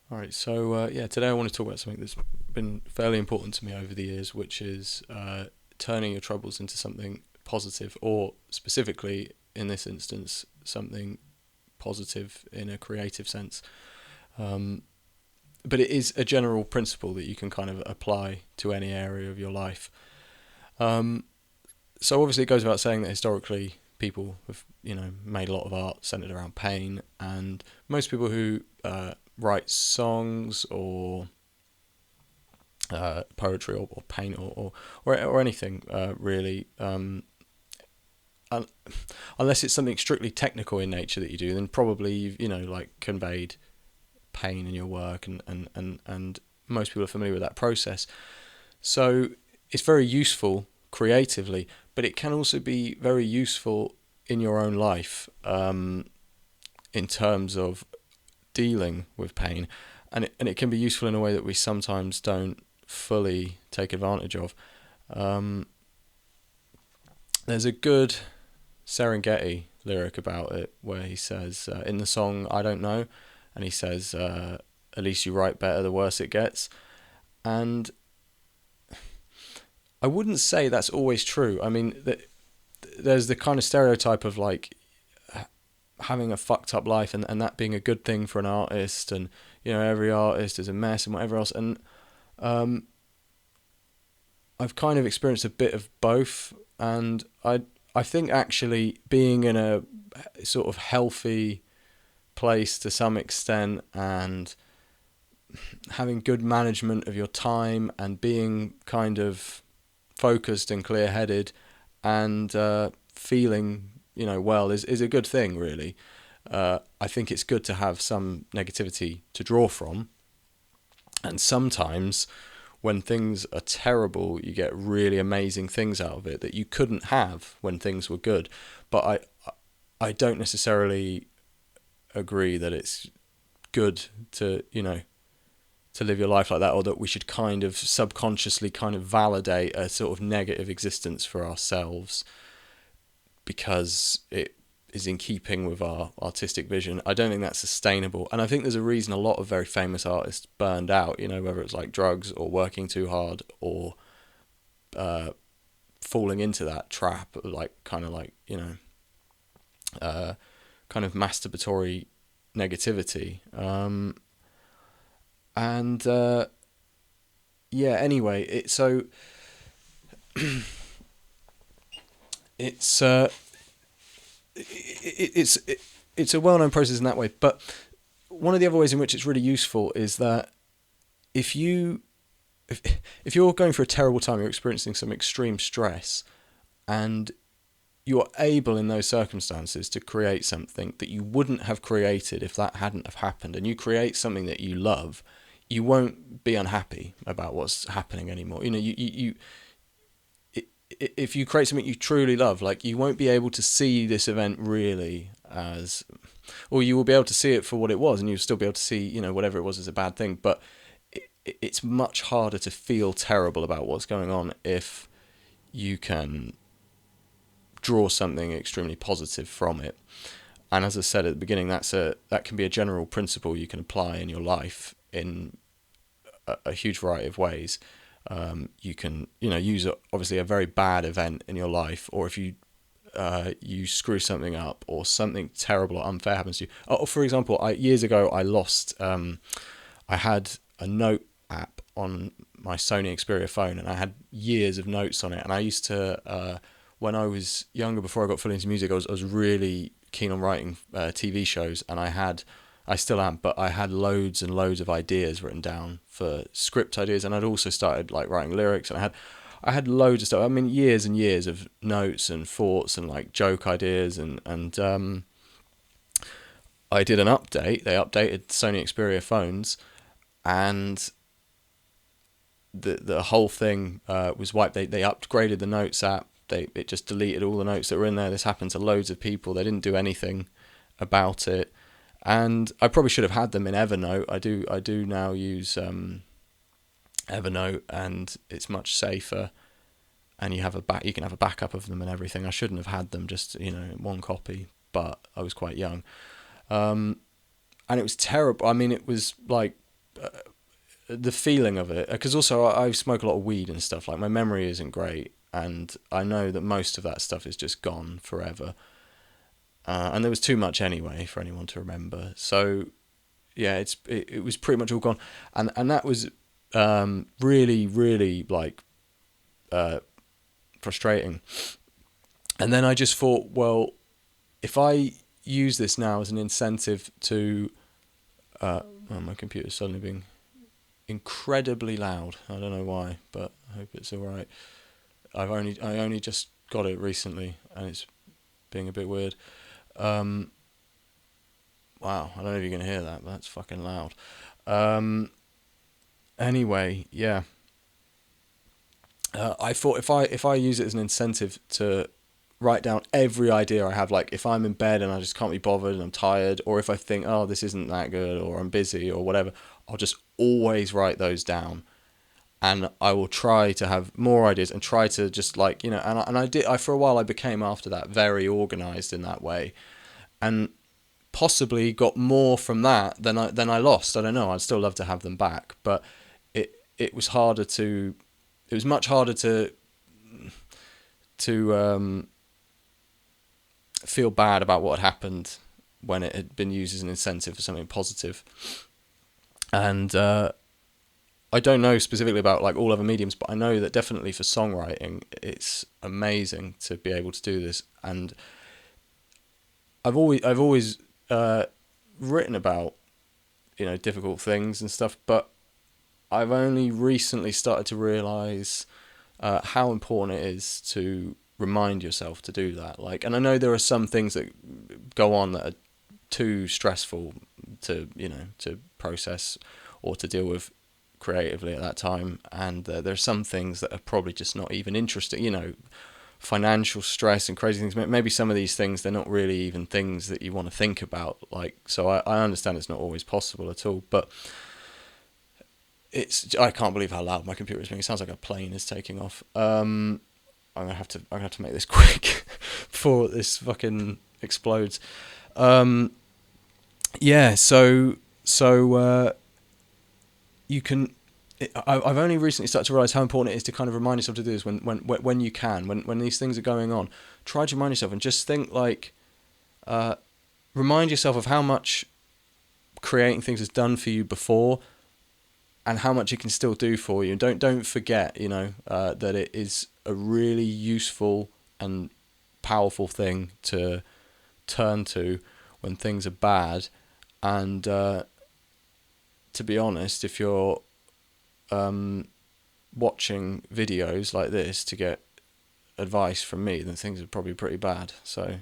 All right, so today I want to talk about something that's been fairly important to me over the years, which is turning your troubles into something positive, or specifically in this instance, something positive in a creative sense. Um, but it is a general principle that you can kind of apply to any area of your life. Um, so obviously, it goes without saying that historically, people have made a lot of art centered around pain, and most people who write songs or poetry or paint or anything really. Un- Unless it's something strictly technical in nature that you do, then probably you've like conveyed pain in your work, and most people are familiar with that process. So it's very useful creatively, but it can also be very useful in your own life, in terms of dealing with pain, and it can be useful in a way that we sometimes don't fully take advantage of. Um, there's a good Serengeti lyric about it where he says, in the song "I Don't Know," and he says, "At least you write better, the worse it gets." And I wouldn't say that's always true. I mean, there's the kind of stereotype of like having a fucked up life, and that being a good thing for an artist, and every artist is a mess and whatever else. And um, I've kind of experienced a bit of both, and I think actually being in a sort of healthy place to some extent, and having good management of your time, and being kind of focused and clear headed, and feeling well is a good thing, really. I think it's good to have some negativity to draw from, and sometimes when things are terrible, you get really amazing things out of it that you couldn't have when things were good. But I don't necessarily agree that it's good to to live your life like that, or that we should kind of subconsciously kind of validate a sort of negative existence for ourselves because it is in keeping with our artistic vision. I don't think that's sustainable, and I think there's a reason a lot of very famous artists burned out. Whether it's like drugs or working too hard or uh, falling into that trap, like kind of like uh, kind of masturbatory negativity. And yeah, anyway, it's it's a well known process in that way. But one of the other ways in which it's really useful is that if you if, if you're going through a terrible time, you're experiencing some extreme stress, and you're able in those circumstances to create something that you wouldn't have created if that hadn't have happened, and you create something that you love, you won't be unhappy about what's happening anymore. If you create something you truly love, like, you won't be able to see this event really as, or you will be able to see it for what it was, and you'll still be able to see, whatever it was as a bad thing. But it's much harder to feel terrible about what's going on if you can draw something extremely positive from it. And as I said at the beginning, that can be a general principle you can apply in your life in a huge variety of ways. You can use obviously a very bad event in your life, or if you screw something up, or something terrible or unfair happens to you. Oh, for example, years ago I lost. I had a note app on my Sony Xperia phone, and I had years of notes on it. And I used to, when I was younger, before I got fully into music, I was really keen on writing TV shows, and I still am, but I had loads and loads of ideas written down for script ideas, and I'd also started like writing lyrics, and I had loads of stuff. I mean, years and years of notes and thoughts and like joke ideas, and I did an update. They updated Sony Xperia phones, and the whole thing was wiped. They upgraded the Notes app. It just deleted all the notes that were in there. This happened to loads of people. They didn't do anything about it, and I probably should have had them in Evernote. I do now use Evernote, and it's much safer. And you can have a backup of them and everything. I shouldn't have had them just one copy, but I was quite young, and it was terrible. I mean, it was like the feeling of it, because also I smoke a lot of weed and stuff. Like my memory isn't great, and I know that most of that stuff is just gone forever. And there was too much anyway for anyone to remember. So yeah, it was pretty much all gone, and that was really really like uh, frustrating. And then I just thought, well, if I use this now as an incentive to, oh, my computer's suddenly being incredibly loud. I don't know why, but I hope it's all right. I only just got it recently, and it's being a bit weird. Um, wow, I don't know if you can hear that, but that's fucking loud. Um, anyway, yeah. I thought if I use it as an incentive to write down every idea I have, like if I'm in bed and I just can't be bothered and I'm tired, or if I think, oh, this isn't that good, or I'm busy, or whatever, I'll just always write those down, and I will try to have more ideas and try to just like and I did. I for a while I became after that very organized in that way, and possibly got more from that than I lost. I don't know. I'd still love to have them back, but it was harder to. It was much harder to feel bad about what had happened when it had been used as an incentive for something positive. And I don't know specifically about like all other mediums, but I know that definitely for songwriting, it's amazing to be able to do this. And I've always written about difficult things and stuff, but I've only recently started to realize how important it is to remind yourself to do that. Like, and I know there are some things that go on that are too stressful to to process or to deal with creatively at that time, and there are some things that are probably just not even interesting. Financial stress and crazy things. Maybe some of these things they're not really even things that you want to think about. Like, so I understand it's not always possible at all, but I can't believe how loud my computer is being. It sounds like a plane is taking off. I'm gonna have to make this quick before this fucking explodes. Um, yeah, so you can. I've only recently started to realize how important it is to kind of remind yourself to do this when you can, when these things are going on. Try to remind yourself and just think like, remind yourself of how much creating things has done for you before, and how much it can still do for you. And don't forget, that it is a really useful and powerful thing to turn to when things are bad. And to be honest, if you're watching videos like this to get advice from me, then things are probably pretty bad. So